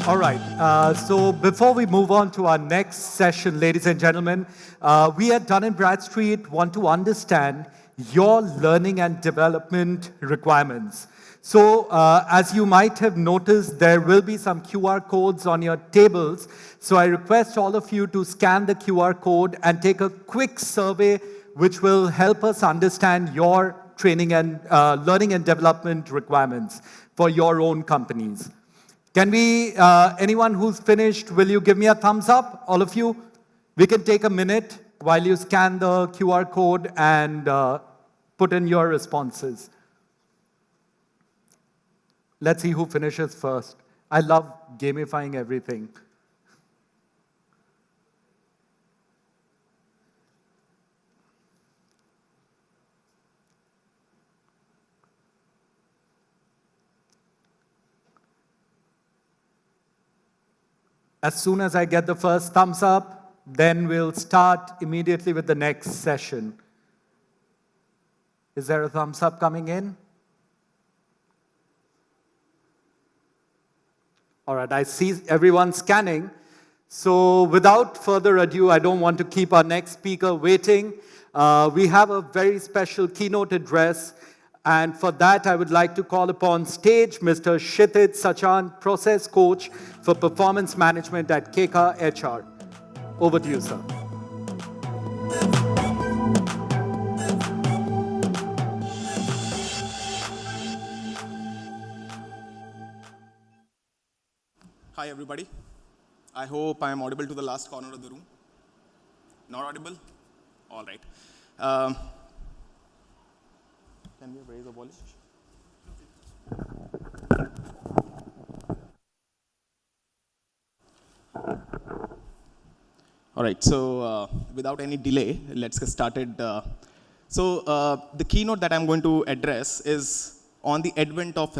All right. So before we move on to our next session, ladies and gentlemen, we at Dun& Bradstreet want to understand your learning and development requirements. So as you might have noticed, there will be some QR codes on your tables. So I request all of you to scan the QR code and take a quick survey which will help us understand your training and learning and development requirements for your own companies. Can we, anyone who's finished, will you give me a thumbs up, all of you? We can take a minute while you scan the QR code and put in your responses. Let's see who finishes first. I love gamifying everything. As soon as I get the first thumbs up, then we'll start immediately with the next session. Is there a thumbs up coming in? All right, I see everyone scanning. So without further ado, I don't want to keep our next speaker waiting. We have a very special keynote address. And for that, I would like to call upon stage Mr. Kshitij Sachan, Process Coach for Performance Management at KK HR. Over to you, sir. Hi, everybody. I hope I am audible to the last corner of the room. Not audible? All right. Can we raise the volume? All right, so without any delay, let's get started. The keynote that I'm going to address is on the advent of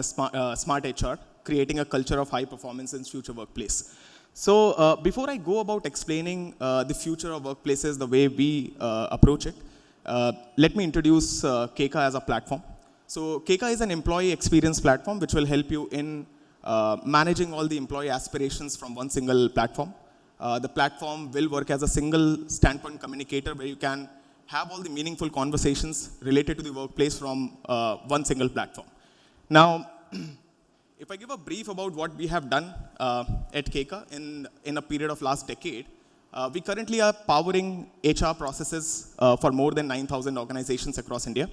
smart HR, creating a culture of high performance in future workplace. So before I go about explaining the future of workplaces, the way we approach it, let me introduce KK as a platform. So KK is an employee experience platform which will help you in managing all the employee aspirations from one single platform. The platform will work as a single standpoint communicator where you can have all the meaningful conversations related to the workplace from one single platform. Now, if I give a brief about what we have done at KK in a period of last decade, we currently are powering HR processes for more than 9,000 organizations across India.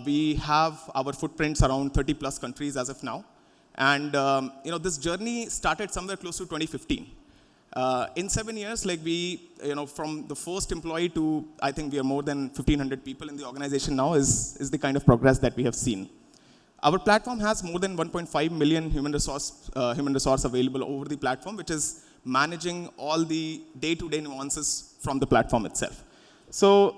We have our footprints around 30 plus countries as of now. And this journey started somewhere close to 2015. In 7 years, from the first employee to, I think we are more than 1,500 people in the organization now is the kind of progress that we have seen. Our platform has more than 1.5 million human resource available over the platform, which is managing all the day-to-day nuances from the platform itself. So,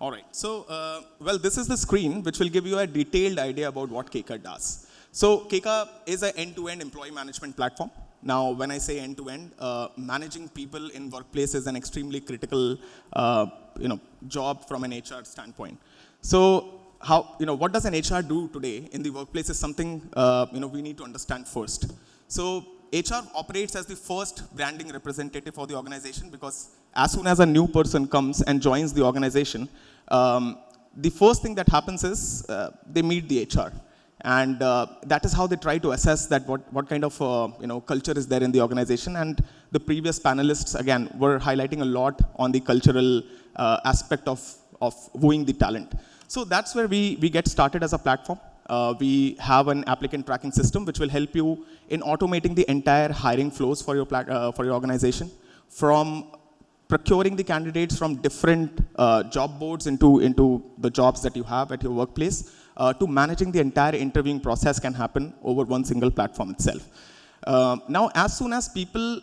all right, so, this is the screen which will give you a detailed idea about what KK does. So KK is an end-to-end employee management platform. Now, when I say end-to-end, managing people in workplace is an extremely critical, job from an HR standpoint. So, what does an HR do today in the workplace is something, we need to understand first. So, HR operates as the first branding representative for the organization because as soon as a new person comes and joins the organization, the first thing that happens is they meet the HR. And that is how they try to assess that what kind of culture is there in the organization. And the previous panelists, again, were highlighting a lot on the cultural aspect of wooing the talent. So that's where we get started as a platform. We have an applicant tracking system which will help you in automating the entire hiring flows for your organization, from procuring the candidates from different job boards into the jobs that you have at your workplace, to managing the entire interviewing process can happen over one single platform itself. Now, as soon as people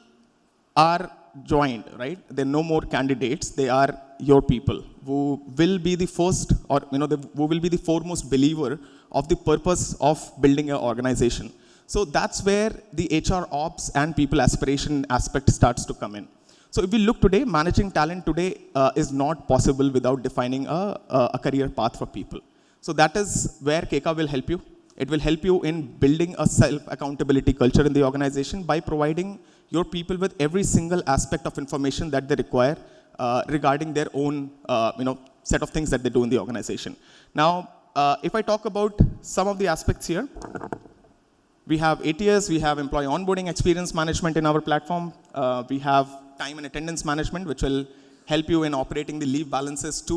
are joined, right, there are no more candidates, they are your people who will be the first or, who will be the foremost believer of the purpose of building an organization. So that's where the HR ops and people aspiration aspect starts to come in. So if we look today, managing talent today is not possible without defining a career path for people. So that is where Keka will help you. It will help you in building a self-accountability culture in the organization by providing your people with every single aspect of information that they require regarding their own set of things that they do in the organization. Now, if I talk about some of the aspects here, we have ATS, we have employee onboarding experience management in our platform. We have time and attendance management, which will help you in operating the leave balances to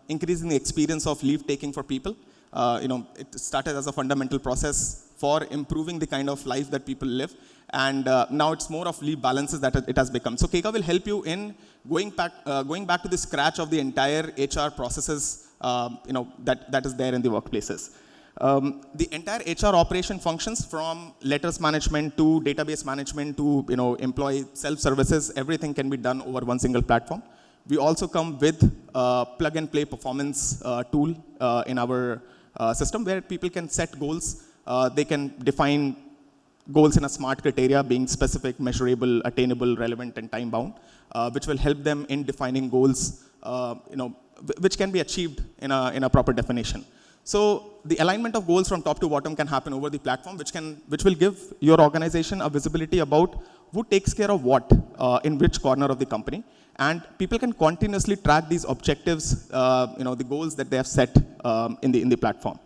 increasing the experience of leave taking for people. It started as a fundamental process for improving the kind of life that people live. And now it's more of leave balances that it has become. So Keka will help you in going back to the scratch of the entire HR processes that is there in the workplaces. The entire HR operation functions from letters management to database management to employee self-services, everything can be done over one single platform. We also come with plug and play performance tool in our system where people can set goals. They can define goals in a smart criteria, being specific, measurable, attainable, relevant, and time bound, which will help them in defining goals, which can be achieved in a proper definition. So the alignment of goals from top to bottom can happen over the platform, which will give your organization a visibility about who takes care of what in which corner of the company. And people can continuously track these objectives, the goals that they have set in the platform.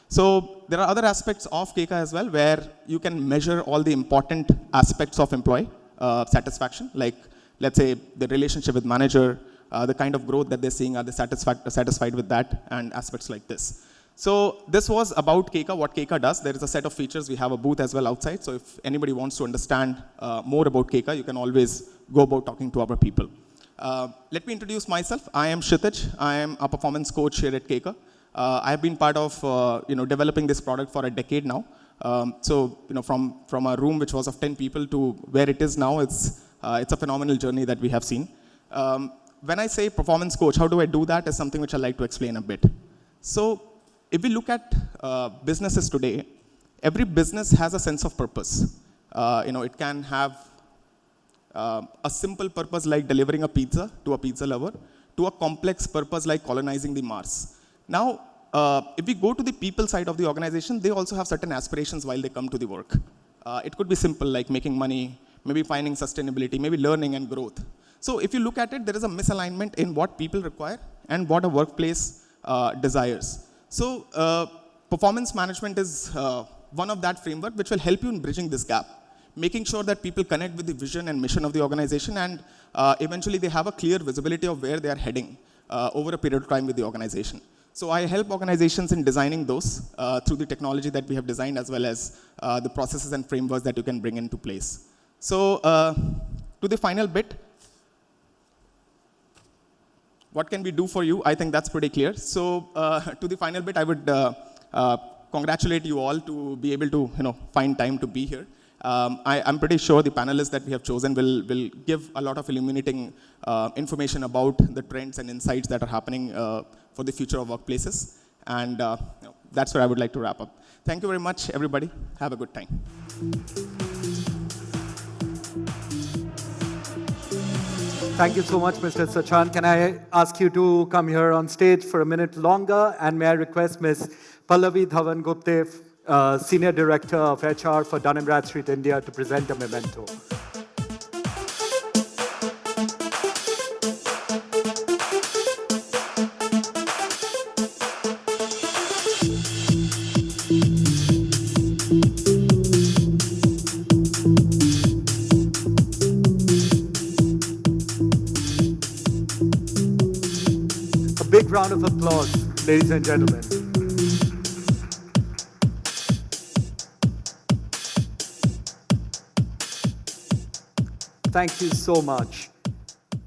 So there are other aspects of Keka as well, where you can measure all the important aspects of employee satisfaction, like let's say the relationship with manager, the kind of growth that they're seeing, are they satisfied with that, and aspects like this. So this was about Keka, what Keka does. There is a set of features. We have a booth as well outside. So if anybody wants to understand more about Keka, you can always go about talking to our people. Let me introduce myself. I am Kshitij. I am a performance coach here at Keka. I have been part of developing this product for a decade now. From a room which was of 10 people to where it is now, it's a phenomenal journey that we have seen. When I say performance coach, how do I do that is something which I like to explain a bit. So if we look at businesses today, every business has a sense of purpose. It can have a simple purpose like delivering a pizza to a pizza lover, to a complex purpose like colonizing the Mars. Now, if we go to the people side of the organization, they also have certain aspirations while they come to the work. It could be simple like making money, maybe finding sustainability, maybe learning and growth. So if you look at it, there is a misalignment in what people require and what a workplace desires. So performance management is one of that framework which will help you in bridging this gap, making sure that people connect with the vision and mission of the organization, and eventually they have a clear visibility of where they are heading over a period of time with the organization. So I help organizations in designing those through the technology that we have designed, as well as the processes and frameworks that you can bring into place. So to the final bit, what can we do for you? I think that's pretty clear. So to the final bit, I would congratulate you all to be able to find time to be here. I'm pretty sure the panelists that we have chosen will give a lot of illuminating information about the trends and insights that are happening for the future of workplaces. And that's where I would like to wrap up. Thank you very much, everybody. Have a good time. Thank you so much, Mr. Sachan. Can I ask you to come here on stage for a minute longer? And may I request Ms. Pallavi Dhawan Gupte, Senior Director of HR for Dun & Bradstreet India, to present a memento. A big round of applause, ladies and gentlemen. Thank you so much.